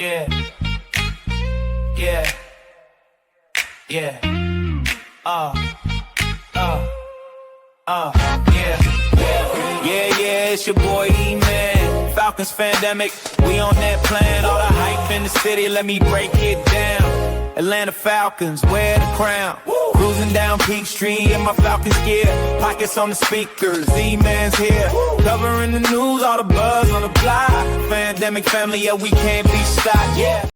Yeah, yeah, yeah. Uh, uh, yeah. Yeah, it's your boy E-Man. Falcons Fandemic, we on that plan. All the hype in the city, let me break it down. Atlanta Falcons, wear the crown. Cruising down Peachtree in my Falcons gear. Pockets on the speakers, E-Man's here. Covering the news, all the buzz on the block. Fandemic family, yeah, we can't be stopped, yeah.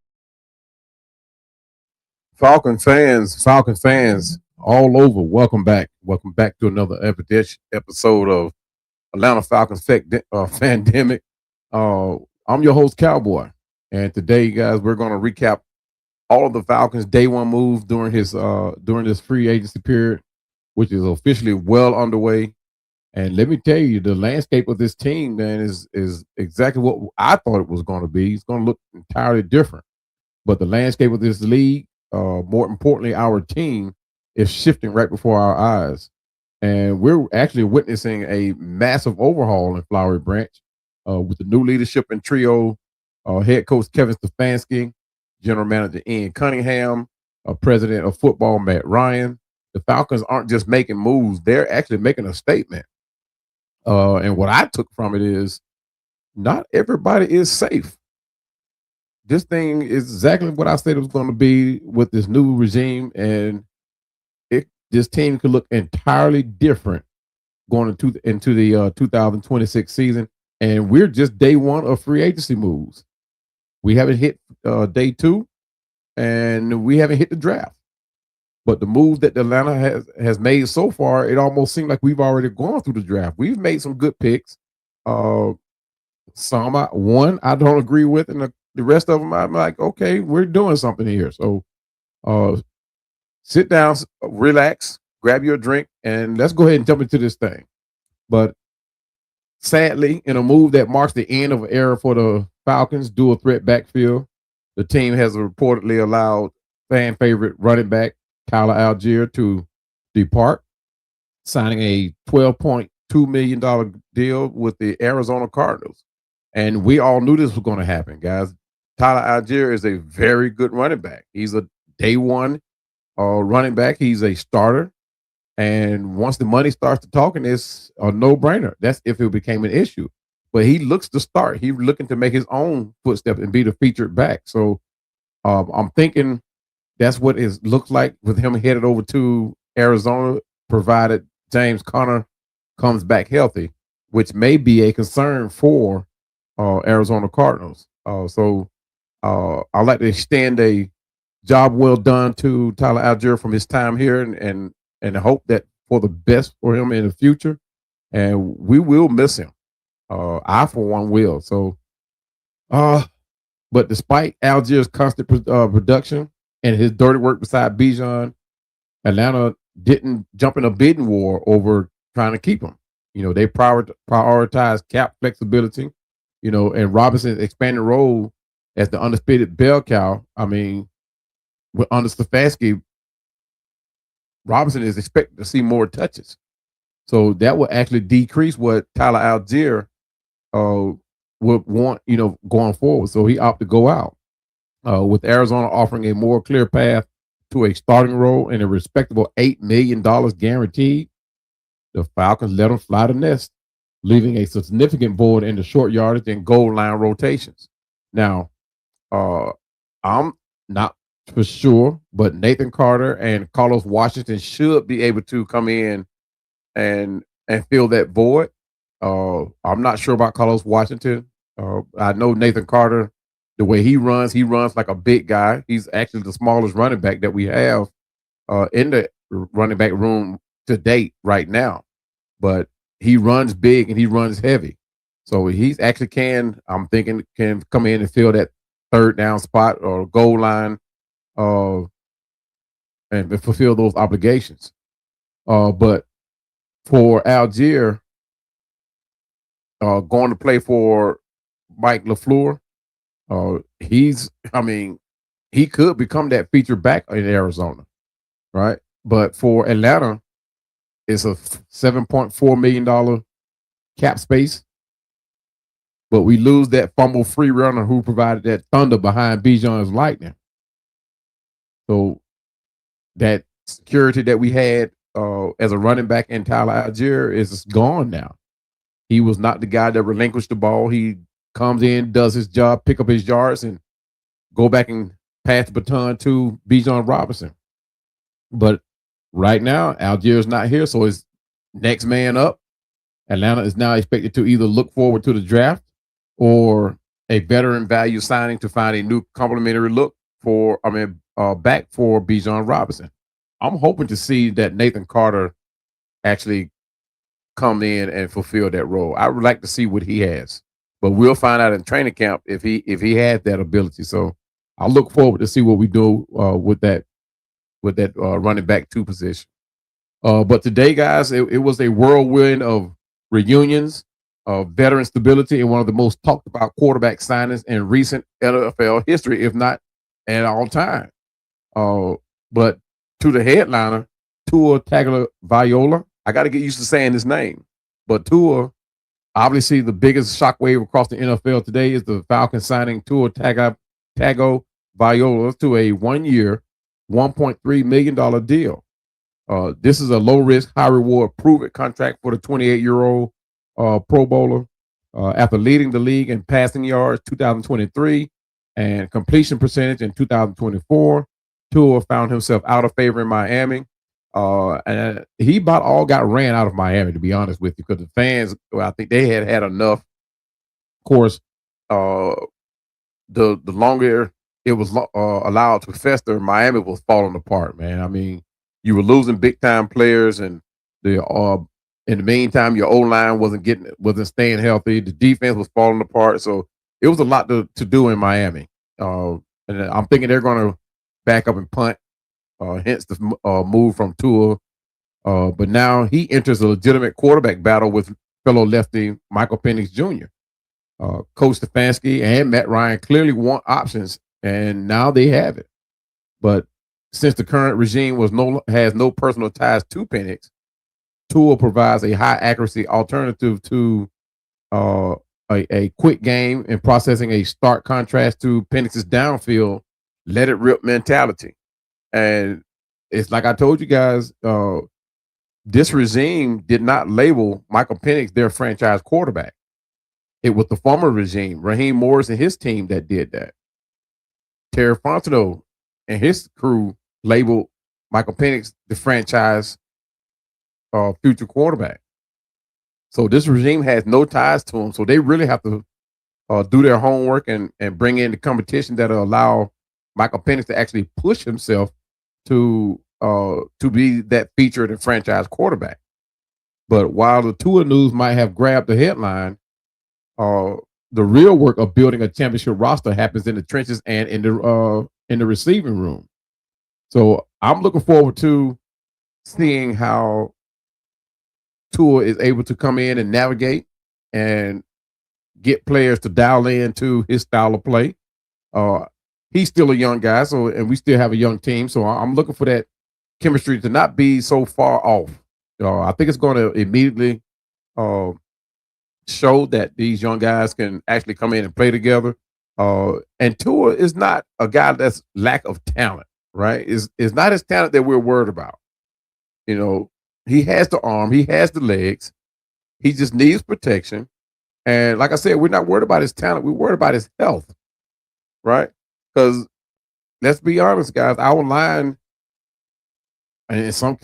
Falcon fans all over. Welcome back. Welcome back to another episode of Atlanta Falcons Fandemic. I'm your host, Cowboy. And today, guys, we're going to recap all of the Falcons' day one moves during this free agency period, which is officially well underway. And let me tell you, the landscape of this team, man, is exactly what I thought it was going to be. It's going to look entirely different. But the landscape of this league, more importantly, our team is shifting right before our eyes. And we're actually witnessing a massive overhaul in Flowery Branch with the new leadership and trio, head coach Kevin Stefanski, general manager Ian Cunningham, president of football Matt Ryan. The Falcons aren't just making moves, they're actually making a statement. And what I took from it is not everybody is safe. This thing is exactly what I said it was going to be with this new regime, and this team could look entirely different going into the 2026 season. And we're just day one of free agency moves. We haven't hit day two, and we haven't hit the draft. But the move that Atlanta has made so far, it almost seems like we've already gone through the draft. We've made some good picks. One I don't agree with, and the rest of them, I'm like, okay, we're doing something here. So sit down, relax, grab your drink, and let's go ahead and jump into this thing. But sadly, in a move that marks the end of an era for the Falcons, dual threat backfield, the team has reportedly allowed fan favorite running back Tyler Algier to depart, signing a $12.2 million deal with the Arizona Cardinals. And we all knew this was going to happen, guys. Tyler Algier is a very good running back. He's a day one running back. He's a starter. And once the money starts to talking, it's a no-brainer. That's if it became an issue. But he looks to start. He's looking to make his own footstep and be the featured back. So I'm thinking that's what it looks like with him headed over to Arizona, provided James Conner comes back healthy, which may be a concern for Arizona Cardinals. I'd like to extend a job well done to Tyler Algier from his time here, and hope that for the best for him in the future. And we will miss him. I, for one, will. So, but despite Algier's constant production and his dirty work beside Bijan, Atlanta didn't jump in a bidding war over trying to keep him. You know, they prioritized cap flexibility, and Robinson's expanded role as the undisputed bell cow. I mean, under Stefanski, Robinson is expected to see more touches. So that will actually decrease what Tyler Algier would want, going forward. So he opted to go out, with Arizona offering a more clear path to a starting role and a respectable $8 million guaranteed. The Falcons let him fly the nest, leaving a significant void in the short yardage and goal line rotations. Now, I'm not for sure, but Nathan Carter and Carlos Washington should be able to come in and fill that void. I'm not sure about Carlos Washington. I know Nathan Carter, the way he runs like a big guy. He's actually the smallest running back that we have in the running back room to date right now. But he runs big and he runs heavy. So he's actually can come in and fill that third down spot or goal line and fulfill those obligations. But for Algier, going to play for Mike LaFleur, he could become that feature back in Arizona, right? But for Atlanta, it's a $7.4 million cap space. but we lose that fumble free runner who provided that thunder behind Bijan's lightning. So that security that we had as a running back in Tyler Algier is gone now. He was not the guy that relinquished the ball. He comes in, does his job, pick up his yards, and go back and pass the baton to Bijan Robinson. But right now, Algier is not here, so it's next man up. Atlanta is now expected to either look forward to the draft or a veteran value signing to find a new complementary back for Bijan Robinson. I'm hoping to see that Nathan Carter actually come in and fulfill that role. I would like to see what he has, but we'll find out in training camp if he has that ability. So I look forward to see what we do with that running back 2 position. But today, guys, it was a whirlwind of reunions, veteran stability, and one of the most talked about quarterback signings in recent NFL history, if not at all time. But to the headliner, Tua Tagovailoa, I got to get used to saying his name. But Tua, obviously, the biggest shockwave across the NFL today is the Falcons signing Tua Tagovailoa to a 1-year, $1.3 million deal. This is a low-risk, high-reward, prove-it contract for the 28-year-old Pro Bowler. After leading the league in passing yards 2023 and completion percentage in 2024, Tua found himself out of favor in Miami. And he about all got ran out of Miami, to be honest with you, because the fans, I think they had enough. Of course, the longer it was allowed to fester, Miami was falling apart, man. I mean, you were losing big time players, and in the meantime, your O-line wasn't staying healthy. The defense was falling apart, so it was a lot to do in Miami. And I'm thinking they're going to back up and punt. Hence the move from Tua. But now he enters a legitimate quarterback battle with fellow lefty Michael Penix Jr. Coach Stefanski and Matt Ryan clearly want options, and now they have it. But since the current regime has no personal ties to Penix, Tua provides a high accuracy alternative to a quick game and processing a stark contrast to Penix's downfield, let it rip mentality. And it's like I told you guys, this regime did not label Michael Penix their franchise quarterback. It was the former regime, Raheem Morris and his team, that did that. Terry Fontenot and his crew labeled Michael Penix the franchise future quarterback. So this regime has no ties to him. So they really have to do their homework and bring in the competition that'll allow Michael Penix to actually push himself to be that featured and franchise quarterback. But while the Tua news might have grabbed the headline, the real work of building a championship roster happens in the trenches and in the receiving room. So I'm looking forward to seeing how Tua is able to come in and navigate and get players to dial into his style of play. He's still a young guy, and we still have a young team. So I'm looking for that chemistry to not be so far off. I think it's going to immediately show that these young guys can actually come in and play together. And Tua is not a guy that's lack of talent, right? It's not his talent that we're worried about. You know, he has the arm, he has the legs, he just needs protection. And like I said, we're not worried about his talent, we're worried about his health, right? Because let's be honest, guys, our line, and in some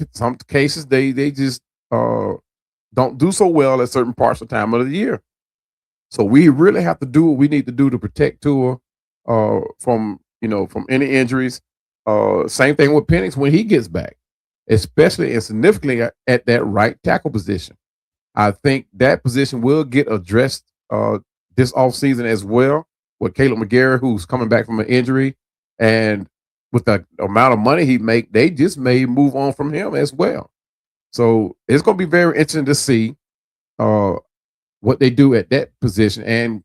cases, they just don't do so well at certain parts of the time of the year. So we really have to do what we need to do to protect Tua from any injuries. Same thing with Penix when he gets back, especially and significantly at that right tackle position. I think that position will get addressed this offseason as well with Caleb McGarry, who's coming back from an injury, and with the amount of money he make, they just may move on from him as well. So it's going to be very interesting to see what they do at that position and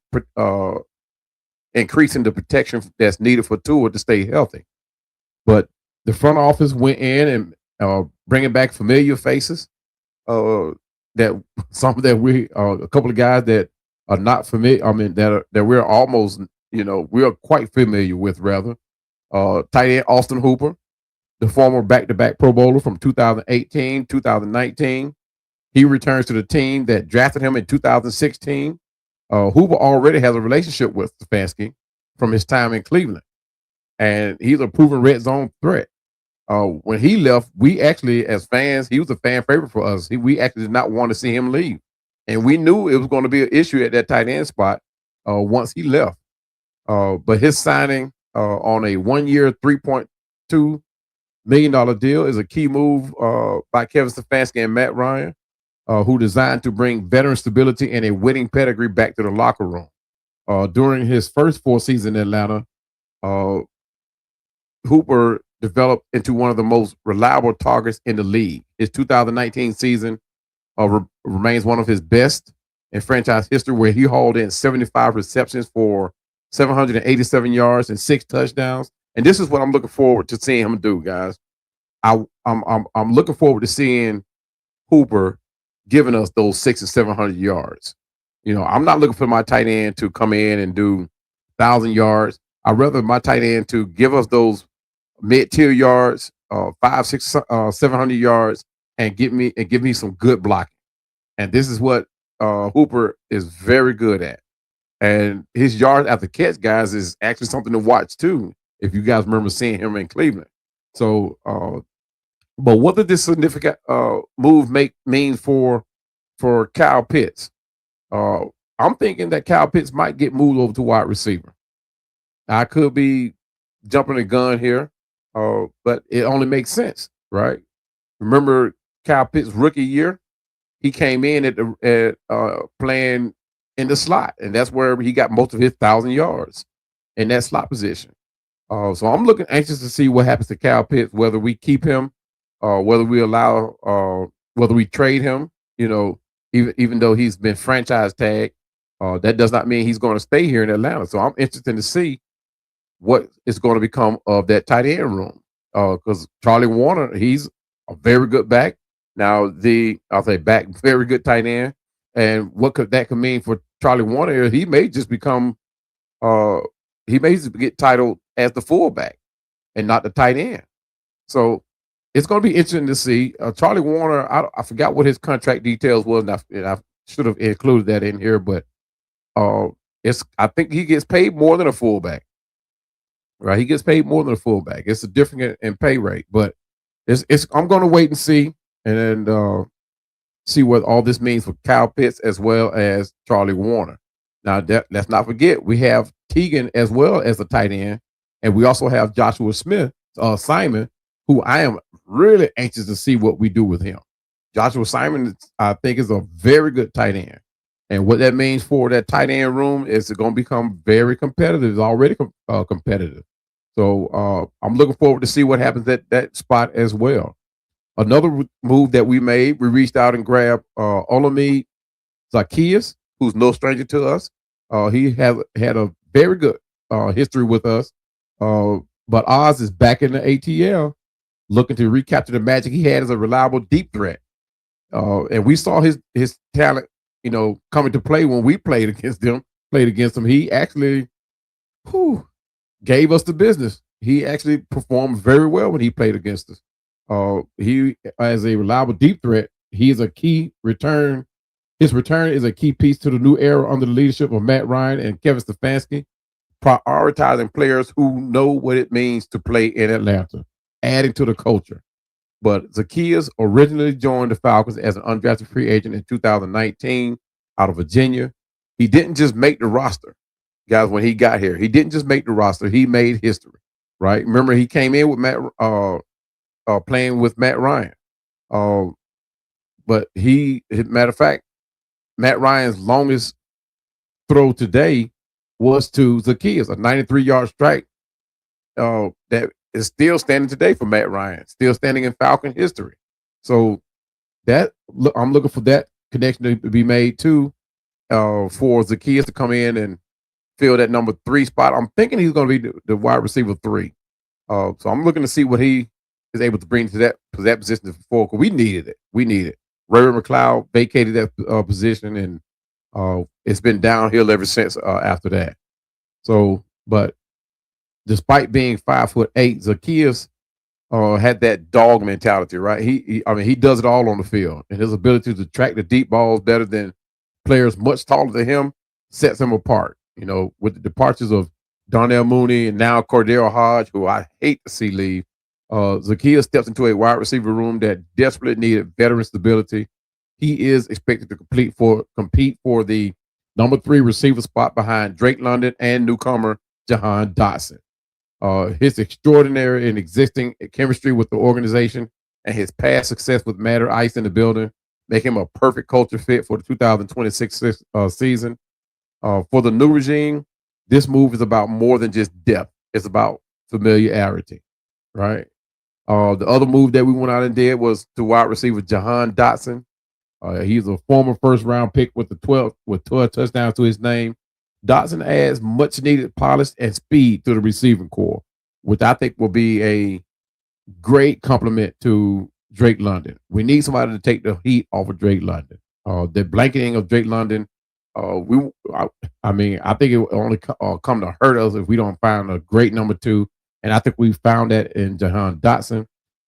increasing the protection that's needed for Tua to stay healthy. But the front office went in and bringing back familiar faces. A couple of guys that are not familiar. I mean, that we're almost, we're quite familiar with, rather. Tight end Austin Hooper, the former back-to-back Pro Bowler from 2018, 2019. He returns to the team that drafted him in 2016. Hooper already has a relationship with Stefanski from his time in Cleveland, and he's a proven red zone threat. When he left, we actually, as fans, he was a fan favorite for us. We actually did not want to see him leave, and we knew it was going to be an issue at that tight end spot once he left. But his signing on a 1-year, $3.2 million deal is a key move by Kevin Stefanski and Matt Ryan, who designed to bring veteran stability and a winning pedigree back to the locker room. During his first 4 seasons in Atlanta, uh, Hooper developed into one of the most reliable targets in the league. His 2019 season remains one of his best in franchise history, where he hauled in 75 receptions for 787 yards and 6 touchdowns. And this is what I'm looking forward to seeing him do, guys. I'm looking forward to seeing Hooper giving us those 600 and 700 yards. I'm not looking for my tight end to come in and do 1,000 yards. I'd rather my tight end to give us those mid-tier yards, 500, 600, 700 yards, and give me some good blocking. And this is what Hooper is very good at. And his yards after catch, guys, is actually something to watch too, if you guys remember seeing him in Cleveland. So, but what did this significant move mean for Kyle Pitts? I'm thinking that Kyle Pitts might get moved over to wide receiver. I could be jumping the gun here, but it only makes sense, right? Remember Kyle Pitts' rookie year? He came in at playing in the slot, and that's where he got most of his 1,000 yards in that slot position. So I'm looking anxious to see what happens to Kyle Pitts, whether we keep him, whether we trade him. Even though he's been franchise tagged, that does not mean he's going to stay here in Atlanta. So I'm interested to see what is going to become of that tight end room. Because Charlie Warner, he's a very good back. Now very good tight end. And what could mean for Charlie Warner? He may just become, he may just get titled as the fullback and not the tight end. So it's going to be interesting to see. Charlie Warner, I forgot what his contract details was, and I should have included that in here, but I think he gets paid more than a fullback. Right, he gets paid more than a fullback. It's a different in pay rate, but I'm going to wait and see, and then see what all this means for Kyle Pitts as well as Charlie Warner. Now, let's not forget, we have Teagan as well as the tight end, and we also have Joshua Simon, who I am really anxious to see what we do with him. Joshua Simon, I think, is a very good tight end. And what that means for that tight end room is it's going to become very competitive. It's already competitive. So I'm looking forward to see what happens at that spot as well. Another move that we made, we reached out and grabbed Olamide Zaccheaus, who's no stranger to us. He had a very good history with us. But Oz is back in the ATL, looking to recapture the magic he had as a reliable deep threat. And we saw his talent, coming to play when we played against him. He actually gave us the business. He actually performed very well when he played against us. He, as a reliable deep threat, he is a key return. His return is a key piece to the new era under the leadership of Matt Ryan and Kevin Stefanski, prioritizing players who know what it means to play in Atlanta, adding to the culture. But Zaccheaus originally joined the Falcons as an undrafted free agent in 2019 out of Virginia. He didn't just make the roster, guys. When he got here, he didn't just make the roster; he made history. Right? Remember, he came in with playing with Matt Ryan. But matter of fact, Matt Ryan's longest throw today was to Zaccheaus, a 93-yard strike that is still standing today for Matt Ryan, still standing in Falcon history. So I'm looking for that connection to be made too, for Zaccheaus to come in and fill that number 3 spot. I'm thinking he's going to be the wide receiver 3. So I'm looking to see what he is able to bring to that position before, because we needed it. Ray McLeod vacated that position, and It's been downhill ever since after that. So, but despite being 5'8", Zacchaeus had that dog mentality, right? I mean, he does it all on the field, and his ability to track the deep balls better than players much taller than him sets him apart. You know, with the departures of Darnell Mooney and now Cordell Hodge, who I hate to see leave, Zacchaeus steps into a wide receiver room that desperately needed veteran stability. He is expected to compete for the number 3 receiver spot behind Drake London and newcomer Jahan Dotson. His extraordinary and existing chemistry with the organization and his past success with Matter Ice in the building make him a perfect culture fit for the 2026 season. For the new regime, this move is about more than just depth. It's about familiarity, right? The other move that we went out and did was to wide receiver Jahan Dotson. He's a former first-round pick with 12 touchdowns to his name. Dotson adds much needed polish and speed to the receiving core, which I think will be a great compliment to Drake London. We need somebody to take the heat off of Drake London. The blanketing of Drake London, I mean, I think it will only come to hurt us if we don't find a great number 2. And I think we found that in Jahan Dotson,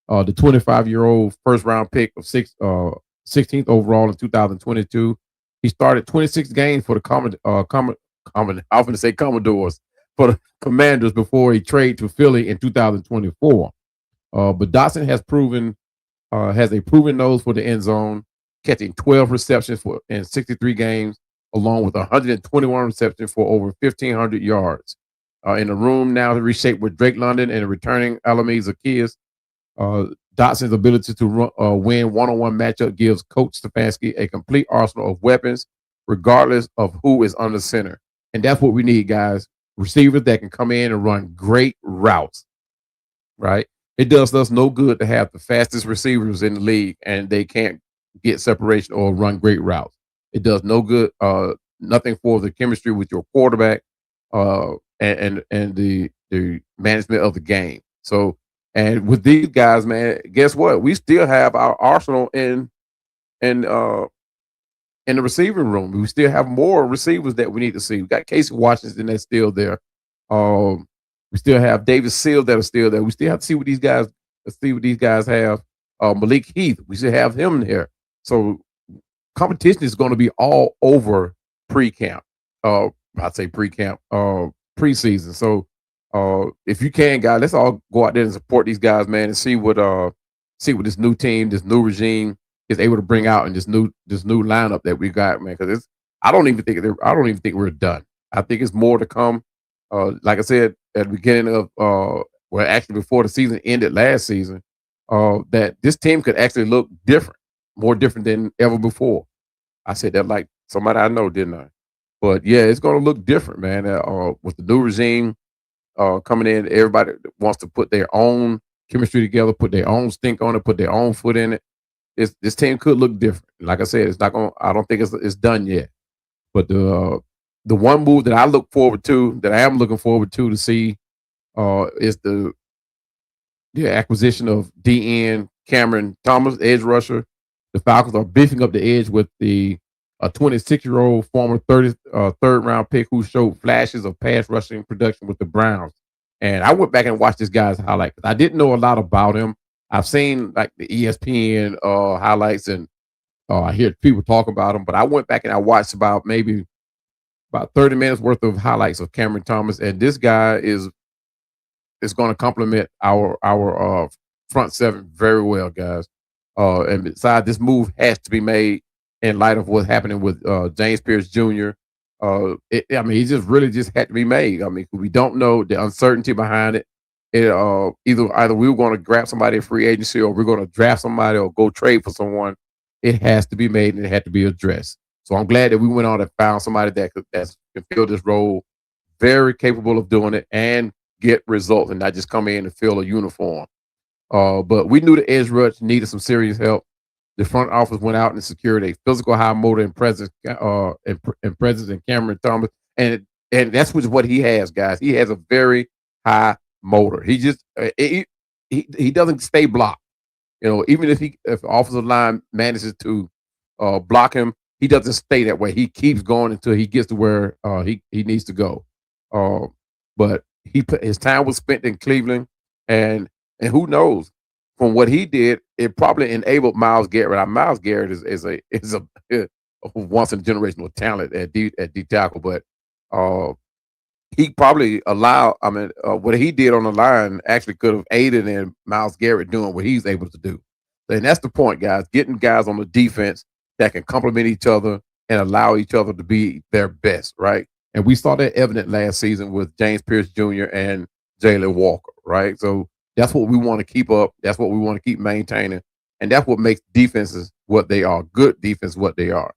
the 25-year-old first-round pick of 16th overall in 2022. He started 26 games for the I'm going to say Commodores, for the Commanders before he traded to Philly in 2024. But Dotson has a proven nose for the end zone, catching 12 receptions in 63 games, along with 121 receptions for over 1,500 yards. In a room now reshaped with Drake London and returning Alameda Zacchaeus, Dotson's ability to win one-on-one matchup gives Coach Stefanski a complete arsenal of weapons, regardless of who is under center. And that's what we need, guys. Receivers that can come in and run great routes, right? It does us no good to have the fastest receivers in the league and they can't get separation or run great routes. It does no good, nothing for the chemistry with your quarterback and the management of the game. So, and with these guys, man, guess what? We still have our arsenal in the receiving room. We still have more receivers that we need to see. We got Casey Washington that's still there. We still have David Seal that are still there. We still have to see what these guys have. Malik Heath, we still have him there. So competition is going to be all over pre-camp. I'd say pre-camp, preseason. So if you can, guys, let's all go out there and support these guys, man, and see what this new team, this new regime is able to bring out in this new lineup that we got, man. Because I don't even think we're done. I think it's more to come. Like I said at the beginning of well, actually before the season ended last season, that this team could actually look different, more different than ever before. I said that like somebody I know, didn't I? But yeah, it's going to look different, man. With the new regime coming in, everybody wants to put their own chemistry together, put their own stink on it, put their own foot in it. This team could look different. Like I said, it's not going. I don't think it's done yet. But the one move that I am looking forward to see is the acquisition of DN Cameron Thomas, edge rusher. The Falcons are beefing up the edge with a 26-year-old former third round pick who showed flashes of pass rushing production with the Browns. And I went back and watched this guy's highlight. I didn't know a lot about him. I've seen like the ESPN highlights and I hear people talk about him, but I went back and I watched about 30 minutes worth of highlights of Cameron Thomas, and this guy is going to complement our front seven very well, guys. And besides, this move has to be made in light of what's happening with James Pierce Jr. He just had to be made. I mean, we don't know the uncertainty behind it. Either we were going to grab somebody in free agency or we're going to draft somebody or go trade for someone. It has to be made and it had to be addressed. So I'm glad that we went on and found somebody that can fill this role, very capable of doing it and get results and not just come in and fill a uniform. But we knew the edge rush needed some serious help. The front office went out and secured a physical high motor and presence in Cameron Thomas, and that's what he has, guys. He has a very high motor. He just he doesn't stay blocked. You know, even if offensive line manages to block him, he doesn't stay that way. He keeps going until he gets to where he needs to go. Uh, but his time was spent in Cleveland, and who knows, from what he did, it probably enabled Myles Garrett. Now, Myles Garrett is a once in a generational talent at D tackle, but uh, he probably allowed. I mean, what he did on the line actually could have aided in Myles Garrett doing what he's able to do. And that's the point, guys. Getting guys on the defense that can complement each other and allow each other to be their best, right? And we saw that evident last season with James Pierce Jr. and Jalen Walker, right? So that's what we want to keep up. That's what we want to keep maintaining. And that's what makes defenses what they are, good defense what they are.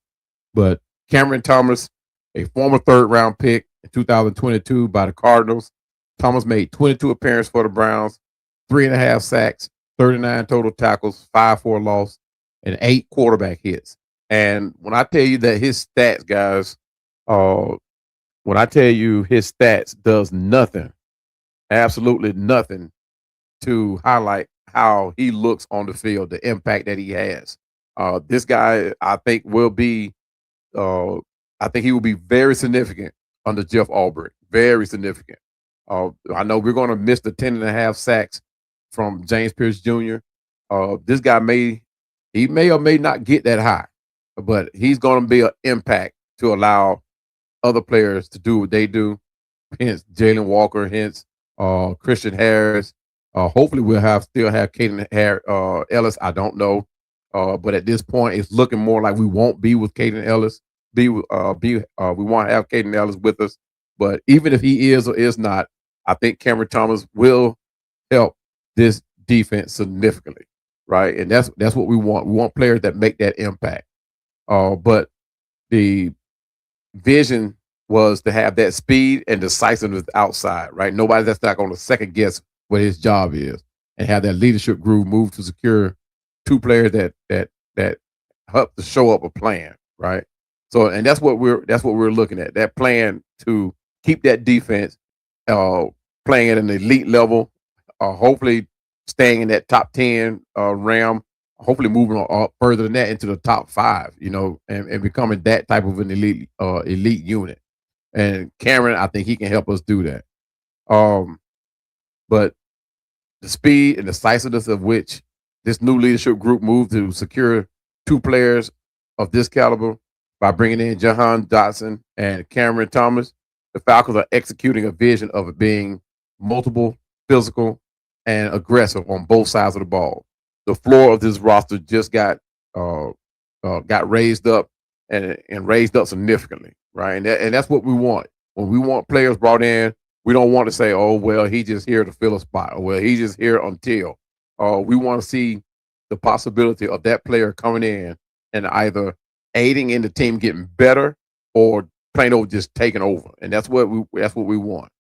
But Cameron Thomas, a former third-round pick in 2022 by the Cardinals, Thomas made 22 appearances for the Browns, 3.5 sacks, 39 total tackles, 5 for a loss, and 8 quarterback hits. And when I tell you that his stats, guys, when I tell you his stats does nothing, absolutely nothing to highlight how he looks on the field, the impact that he has. This guy, I think, will be I think he will be very significant under Jeff Albrecht. Very significant. I know we're going to miss the 10.5 sacks from James Pierce Jr. This guy may or may not get that high, but he's going to be an impact to allow other players to do what they do. Hence Jalen Walker, hence Christian Harris. Hopefully we'll still have Caden Ellis. I don't know. But at this point, it's looking more like we won't be with Caden Ellis. We want to have Caden Ellis with us. But even if he is or is not, I think Cameron Thomas will help this defense significantly, right? And that's what we want. We want players that make that impact. But the vision was to have that speed and decisiveness outside, right? Nobody that's not going to second guess what his job is, and have that leadership group move to secure 2 players that help to show up a plan, right? So, and that's what we're looking at. That plan to keep that defense playing at an elite level, hopefully staying in that top 10 realm, hopefully moving on further than that into the top 5, and becoming that type of an elite unit. And Cameron, I think he can help us do that. But the speed and decisiveness of which this new leadership group moved to secure 2 players of this caliber by bringing in Jahan Dotson and Cameron Thomas, the Falcons are executing a vision of it being multiple, physical, and aggressive on both sides of the ball. The floor of this roster just got raised up and raised up significantly, right? And that's what we want. When we want players brought in, we don't want to say, "Oh, well, he's just here to fill a spot," or "Well, he's just here until." We want to see the possibility of that player coming in and either aiding in the team getting better or plain old just taking over, and that's what we want.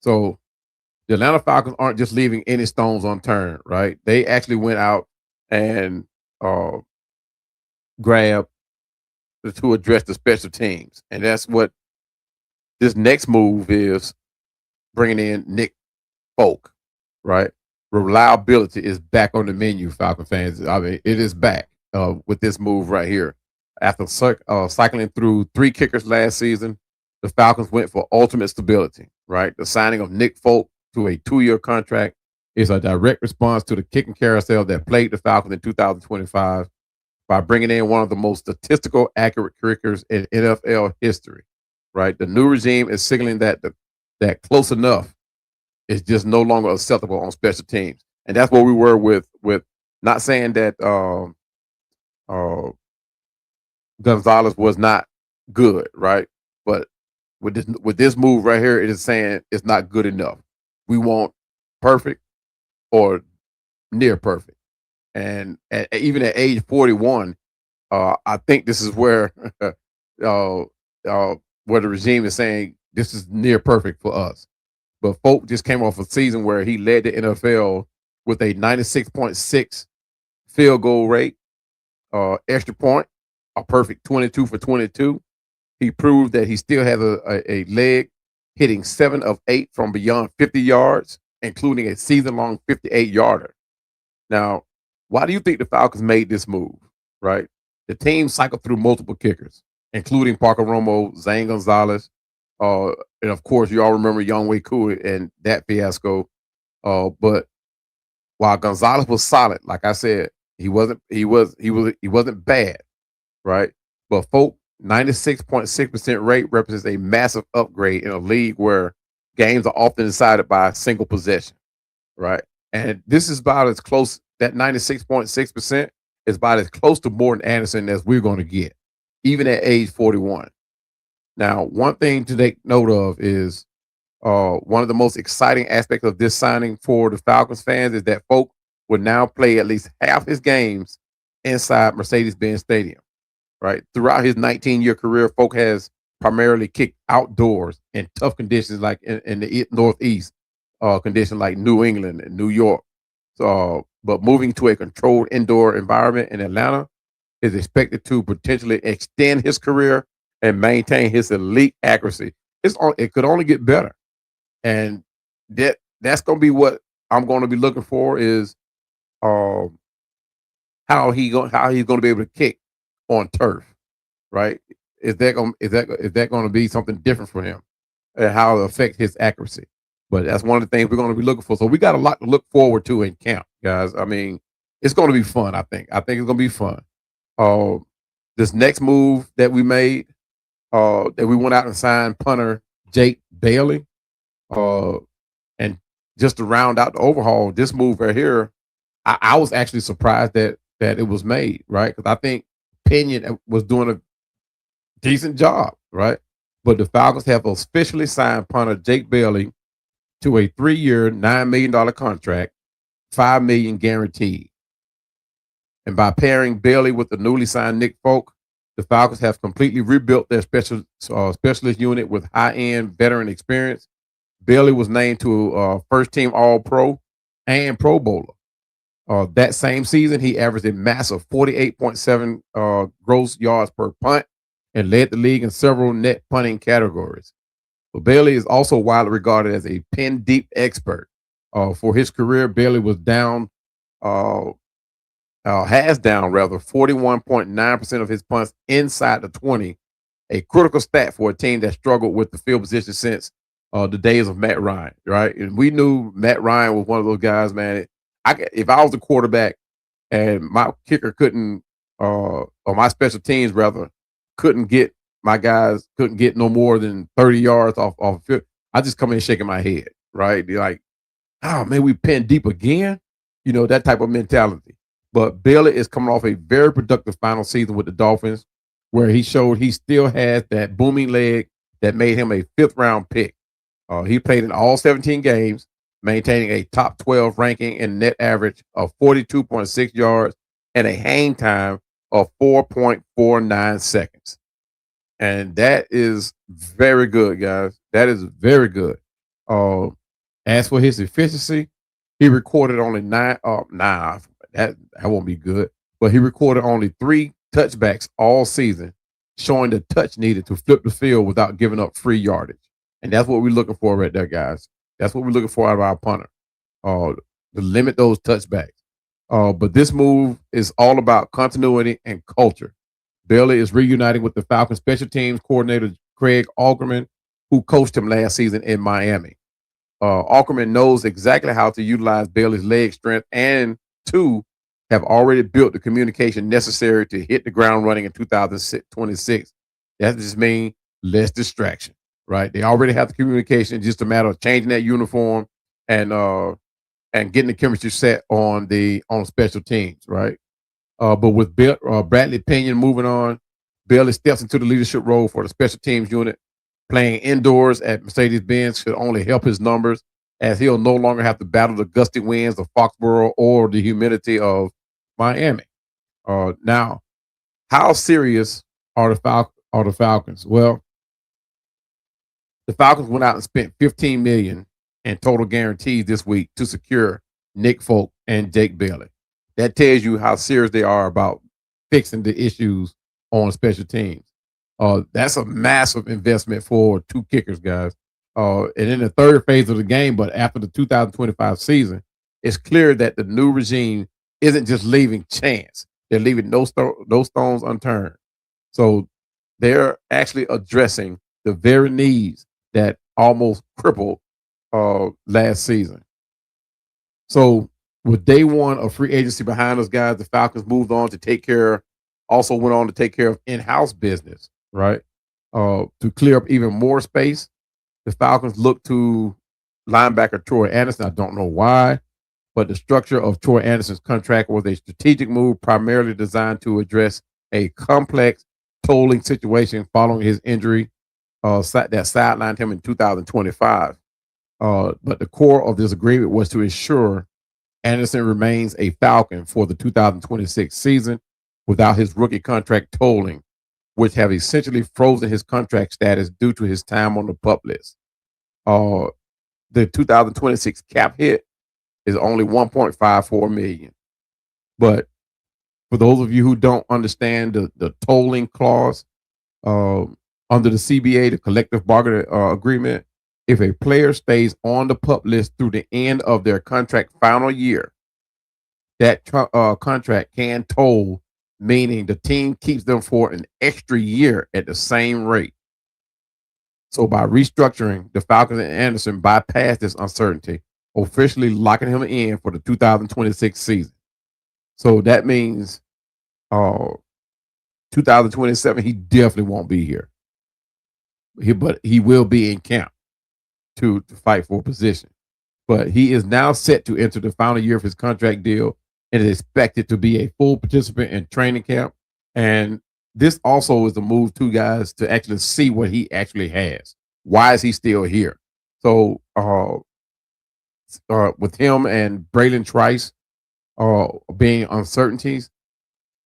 So the Atlanta Falcons aren't just leaving any stones unturned, right? They actually went out and grabbed to address the special teams, and that's what this next move is, bringing in Nick Folk, right? Reliability is back on the menu, Falcon fans. I mean, it is back with this move right here. After cycling through 3 kickers last season, the Falcons went for ultimate stability, right? The signing of Nick Folk to a 2-year contract is a direct response to the kicking carousel that plagued the Falcons in 2025 by bringing in one of the most statistical accurate kickers in NFL history, right? The new regime is signaling that that close enough is just no longer acceptable on special teams. And that's where we were with not saying that Gonzalez was not good, right? But with this move right here, it is saying it's not good enough. We want perfect or near perfect. And even at age 41, I think this is where where the regime is saying this is near perfect for us. But Folk just came off a season where he led the NFL with a 96.6 field goal rate, extra point, a perfect 22 for 22. He proved that he still has a leg, hitting 7 of 8 from beyond 50 yards, including a season-long 58-yarder. Now, why do you think the Falcons made this move, right? the team cycled through multiple kickers, including Parker Romo, Zane Gonzalez, and of course, you all remember Younghoe Koo and that fiasco. But while Gonzalez was solid, like I said, he wasn't bad, right? But folk 96.6% rate represents a massive upgrade in a league where games are often decided by a single possession, right? And this is about as close, that 96.6% is about as close to Morton Anderson as we're going to get, even at age 41. Now, one thing to take note of is one of the most exciting aspects of this signing for the Falcons fans is that folk will now play at least half his games inside Mercedes-Benz Stadium, right? Throughout his 19-year career, folk has primarily kicked outdoors in tough conditions like in the Northeast, conditions like New England and New York. So, but moving to a controlled indoor environment in Atlanta is expected to potentially extend his career and maintain his elite accuracy. It could only get better. And that's going to be what I'm going to be looking for is um, how he's going to be able to kick on turf, right? Is that going to be something different for him and how it'll affect his accuracy? But that's one of the things we're going to be looking for. So we got a lot to look forward to in camp, guys. I mean, it's going to be fun. I think it's going to be fun. Uh, this next move that we made, that we went out and signed punter Jake Bailey. And just to round out the overhaul, this move right here, I was actually surprised that it was made, right? Because I think Pinion was doing a decent job, right? But the Falcons have officially signed punter Jake Bailey to a 3-year, $9 million contract, $5 million guaranteed. And by pairing Bailey with the newly signed Nick Folk, the Falcons have completely rebuilt their specialist unit with high-end veteran experience. Bailey was named to first team All Pro and Pro Bowler. That same season, he averaged a massive 48.7 gross yards per punt and led the league in several net punting categories. But Bailey is also widely regarded as a pin deep expert. For his career, Bailey was has down rather 41.9% of his punts inside the 20, a critical stat for a team that struggled with the field position since the days of Matt Ryan, right? And we knew Matt Ryan was one of those guys, man. If I was a quarterback and my kicker couldn't, or my special teams rather, couldn't get no more than 30 yards off field, I just come in shaking my head, right? Be like, oh man, we pinned deep again, that type of mentality. But Bailey is coming off a very productive final season with the Dolphins, where he showed he still has that booming leg that made him a 5th-round pick. He played in all 17 games, maintaining a top 12 ranking and net average of 42.6 yards and a hang time of 4.49 seconds. And that is very good, guys. That is very good. As for his efficiency, he recorded only that won't be good. But he recorded only 3 touchbacks all season, showing the touch needed to flip the field without giving up free yardage. And that's what we're looking for right there, guys. That's what we're looking for out of our punter, to limit those touchbacks. But this move is all about continuity and culture. Bailey is reuniting with the Falcons special teams coordinator, Craig Aukerman, who coached him last season in Miami. Aukerman knows exactly how to utilize Bailey's leg strength and to have already built the communication necessary to hit the ground running in 2026. That just means less distraction, right? They already have the communication, just a matter of changing that uniform and getting the chemistry set on special teams, right? But with Bradley Pinion moving on, Bailey steps into the leadership role for the special teams unit. Playing indoors at Mercedes-Benz should only help his numbers, as he'll no longer have to battle the gusty winds of Foxborough or the humidity of Miami. Now, how serious are the Falcons? Well, the Falcons went out and spent $15 million in total guarantees this week to secure Nick Folk and Jake Bailey. That tells you how serious they are about fixing the issues on special teams. That's a massive investment for 2 kickers, guys. And in the third phase of the game, but after the 2025 season, it's clear that the new regime isn't just leaving chance. They're leaving no stones unturned. So they're actually addressing the very needs that almost crippled last season. So with day one of free agency behind us, guys, the Falcons moved on to also went on to take care of in-house business, right? To clear up even more space, the Falcons looked to linebacker Troy Anderson. I don't know why, but the structure of Troy Anderson's contract was a strategic move primarily designed to address a complex tolling situation following his injury that sidelined him in 2025. But the core of this agreement was to ensure Anderson remains a Falcon for the 2026 season without his rookie contract tolling, which have essentially frozen his contract status due to his time on the PUP list. The 2026 cap hit is only 1.54 million. But for those of you who don't understand the tolling clause under the CBA, the collective bargaining agreement, if a player stays on the PUP list through the end of their contract final year, that contract can toll, meaning the team keeps them for an extra year at the same rate. So by restructuring, the Falcons and Anderson bypassed this uncertainty, officially locking him in for the 2026 season. So that means 2027, he definitely won't be here. But he will be in camp to fight for a position. But he is now set to enter the final year of his contract deal and is expected to be a full participant in training camp. And this also is a move, too, guys, to actually see what he actually has. Why is he still here? So with him and Braylon Trice being uncertainties,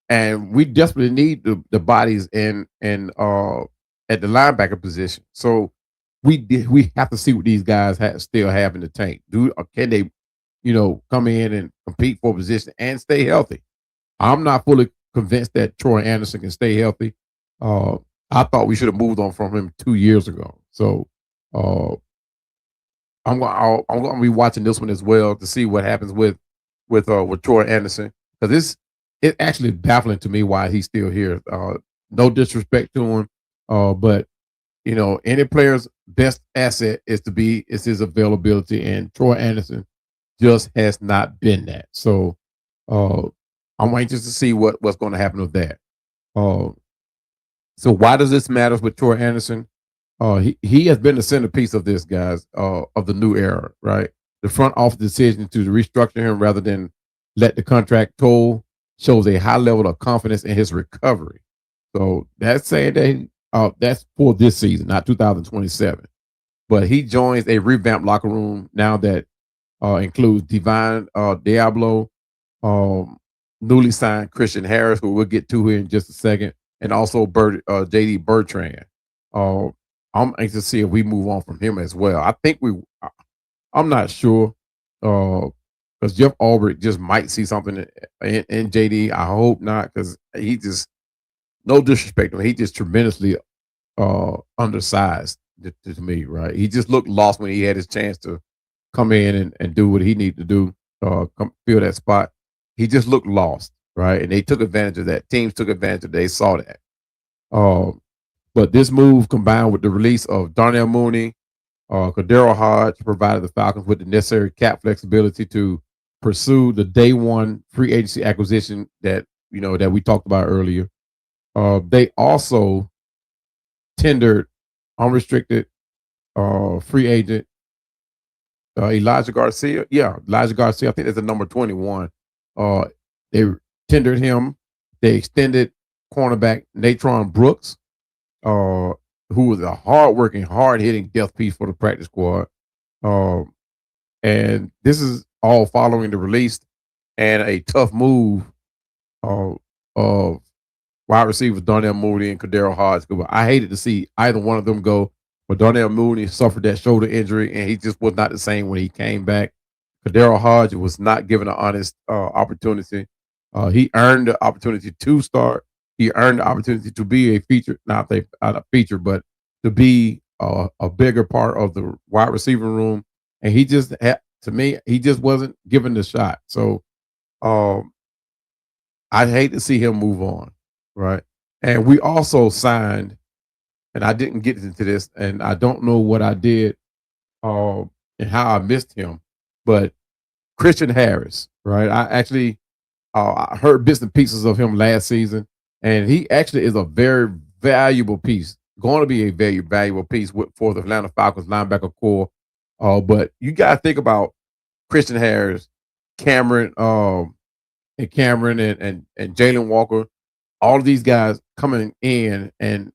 and we desperately need the bodies in at the linebacker position. So we have to see what these guys still have in the tank. Can they, come in and compete for a position and stay healthy? I'm not fully convinced that Troy Anderson can stay healthy. I thought we should have moved on from him 2 years ago. So I'm going to be watching this one as well to see what happens with Troy Anderson, because it's actually baffling to me why he's still here. No disrespect to him, but any player's best asset is his availability, and Troy Anderson just has not been that. So I'm anxious to see what's going to happen with that. So why does this matter with Troy Anderson? He has been the centerpiece of this, guys, of the new era, right? The front office decision to restructure him rather than let the contract toll shows a high level of confidence in his recovery. So that's saying that that's for this season, not 2027. But he joins a revamped locker room now that includes Divine Diablo, newly signed Christian Harris, who we'll get to here in just a second, and also J.D. Bertrand. I'm anxious to see if we move on from him as well. I think I'm not sure because Jeff Albrecht just might see something in JD. I hope not, because he just, no disrespect to him, he just tremendously undersized to me, right? He just looked lost when he had his chance to come in and do what he needed to do, fill that spot. He just looked lost, right? And they took advantage of that. Teams took advantage of that. They saw that. But this move, combined with the release of Darnell Mooney, Cordero Hodge, provided the Falcons with the necessary cap flexibility to pursue the day one free agency acquisition that we talked about earlier. They also tendered unrestricted free agent Elijah Garcia. Yeah, Elijah Garcia. I think that's the number 21. They tendered him. They extended cornerback Natron Brooks, who was a hard-working, hard-hitting death piece for the practice squad. And this is all following the release and a tough move of wide receivers Darnell Mooney and Cordero Hodge. I hated to see either one of them go, but Darnell Mooney suffered that shoulder injury, and he just was not the same when he came back. Cordero Hodge was not given an honest opportunity. He earned the opportunity to start. He earned the opportunity to be a feature, not a feature, but to be a bigger part of the wide receiver room. And he just, to me, he just wasn't given the shot. So I hate to see him move on, right? And we also signed, and I didn't get into this, and I don't know what I did and how I missed him, but Christian Harris, right? I actually I heard bits and pieces of him last season, and he actually is a very valuable piece, going to be a very valuable piece for the Atlanta Falcons linebacker core. But you got to think about Christian Harris, Cameron, and Cameron and Jalen Walker, all of these guys coming in and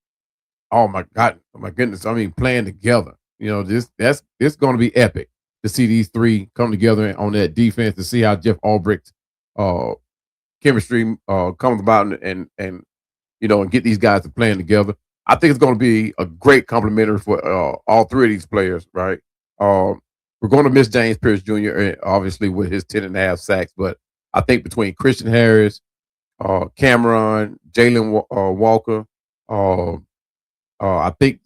oh my God, oh my goodness, I mean playing together. You know, it's going to be epic to see these three come together on that defense to see how Jeff Albrecht's uh, chemistry comes about and and get these guys to playing together. I think it's going to be a great complementary for all three of these players, right? Um, we're going to miss James Pierce Jr. Obviously with his 10.5 sacks, but I think between Christian Harris, Cameron, Jalen Walker, uh, I think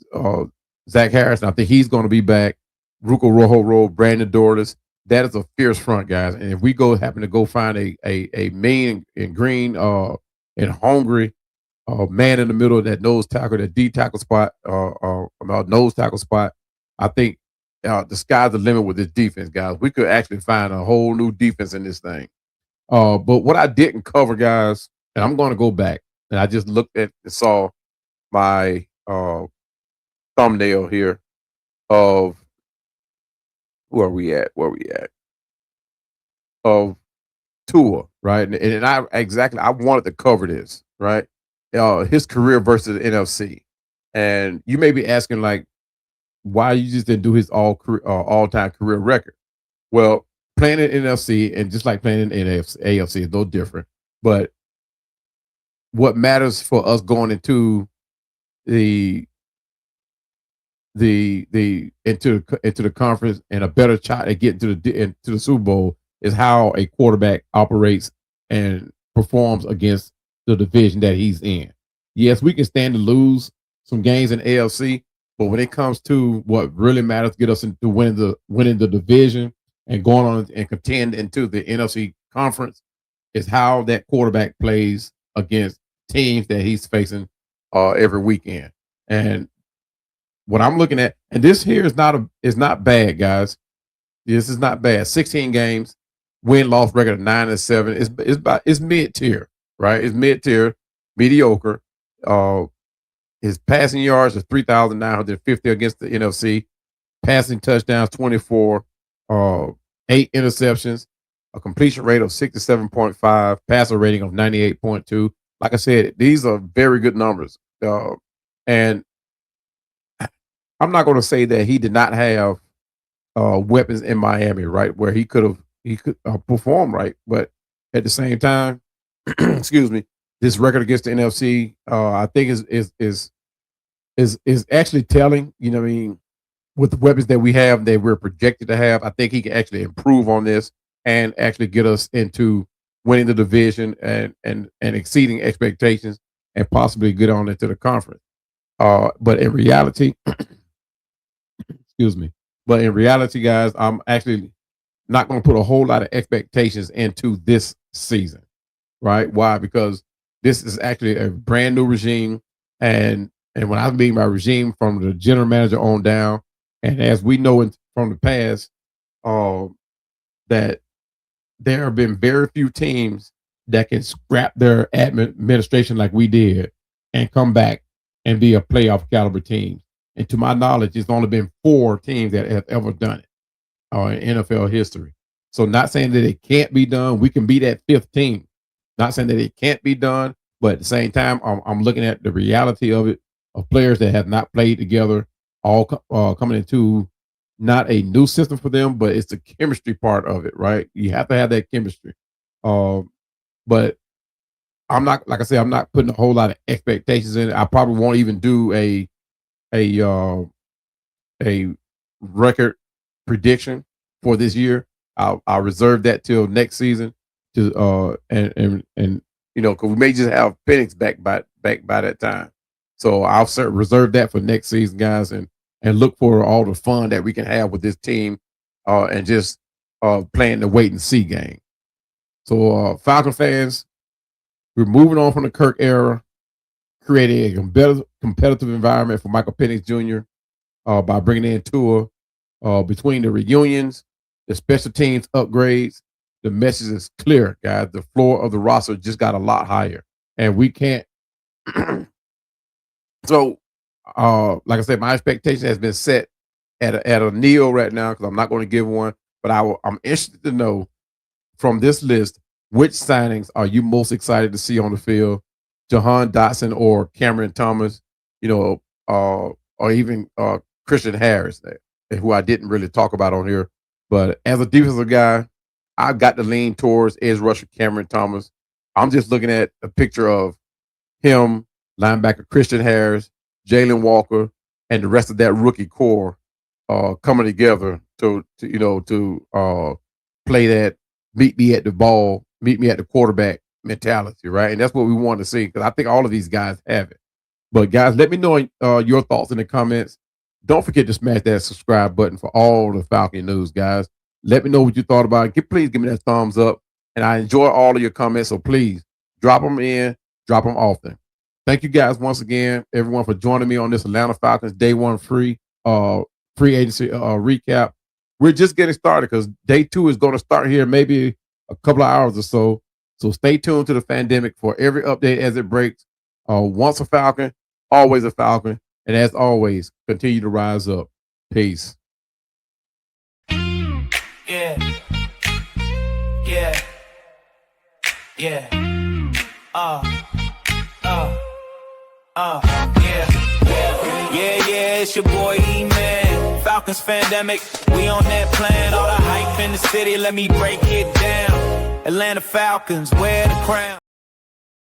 Zach Harrison, I think he's going to be back. Ruko Rojo, Brandon Dorless. That is a fierce front, guys. And if we happen to go find a mean and green and hungry man in the middle of that nose tackle, that D tackle spot, nose tackle spot, I think the sky's the limit with this defense, guys. We could actually find a whole new defense in this thing. But what I didn't cover, guys, and I'm going to go back, and I just looked at and saw my thumbnail here of where we at, of Tua, right? And I wanted to cover this, right? His career versus the NFC. And you may be asking, like, why you just didn't do his all-time career record? Well, playing in NFC and just like playing in AFC is no different. But what matters for us going into the into the conference and a better shot at getting into the Super Bowl is how a quarterback operates and performs against the division that he's in. Yes, we can stand to lose some games in AFC, but when it comes to what really matters, get us into winning the division and going on and contend into the NFC conference is how that quarterback plays against teams that he's facing every weekend. And what I'm looking at, and this here is not bad, guys. This is not bad. 16 games, win-loss record of 9-7. It's mid-tier, right? It's mid-tier, mediocre. His passing yards are 3,950 against the NFC. Passing touchdowns 24, 8 interceptions, a completion rate of 67.5, passer rating of 98.2. Like I said, these are very good numbers. And I'm not going to say that he did not have weapons in Miami, right, where he could perform right, but at the same time, excuse me, this record against the NFC, I think is actually telling. You know what I mean? With the weapons that we have, that we're projected to have, I think he can actually improve on this and actually get us into winning the division and exceeding expectations and possibly get on into the conference. But in reality, excuse me. But in reality, guys, I'm actually not going to put a whole lot of expectations into this season, right? Why? Because this is actually a brand new regime, and when I mean by regime, from the general manager on down, and as we know from the past, that there have been very few teams that can scrap their administration like we did and come back and be a playoff caliber team. And to my knowledge, it's only been 4 teams that have ever done it in NFL history. So not saying that it can't be done. We can be that 5th team. Not saying that it can't be done, but at the same time, I'm looking at the reality of it, of players that have not played together, all coming into not a new system for them, but it's the chemistry part of it, right? You have to have that chemistry. But I'm not, like I said, I'm not putting a whole lot of expectations in it. I probably won't even do a record prediction for this year. I'll reserve that till next season to and because we may just have Penix back by that time. So I'll reserve that for next season, guys, and look for all the fun that we can have with this team and just playing the wait and see game. So Falcon fans, We're moving on from the Kirk era, creating a competitive environment for Michael Penix Jr. By bringing in Tua. Between the reunions, the special teams upgrades, the message is clear, guys. The floor of the roster just got a lot higher, and we can't. So, like I said, my expectation has been set at a nil right now because I'm not going to give one. But I'm interested to know from this list which signings are you most excited to see on the field, Jahan Dotson or Cameron Thomas, or even Christian Harris, who I didn't really talk about on here. But as a defensive guy, I've got to lean towards edge rusher Cameron Thomas. I'm just looking at a picture of him, linebacker Christian Harris, Jalen Walker, and the rest of that rookie core coming together to play that meet me at the quarterback mentality, right? And that's what we want to see because I think all of these guys have it. But guys, let me know your thoughts in the comments. Don't forget to smash that subscribe button for all the Falcon news, guys. Let me know what you thought about it. Please give me that thumbs up. And I enjoy all of your comments, so please drop them in, drop them often. Thank you guys once again, everyone, for joining me on this Atlanta Falcons Day 1 free agency recap. We're just getting started because Day 2 is going to start here maybe a couple of hours or so. So stay tuned to the Fandemic for every update as it breaks. Once a Falcon, always a Falcon. And as always, continue to rise up. Peace. Yeah. Yeah. Yeah. Yeah, it's your boy E-Man. Falcons Fandemic, we on that plan. All the hype in the city, let me break it down. Atlanta Falcons, wear the crown.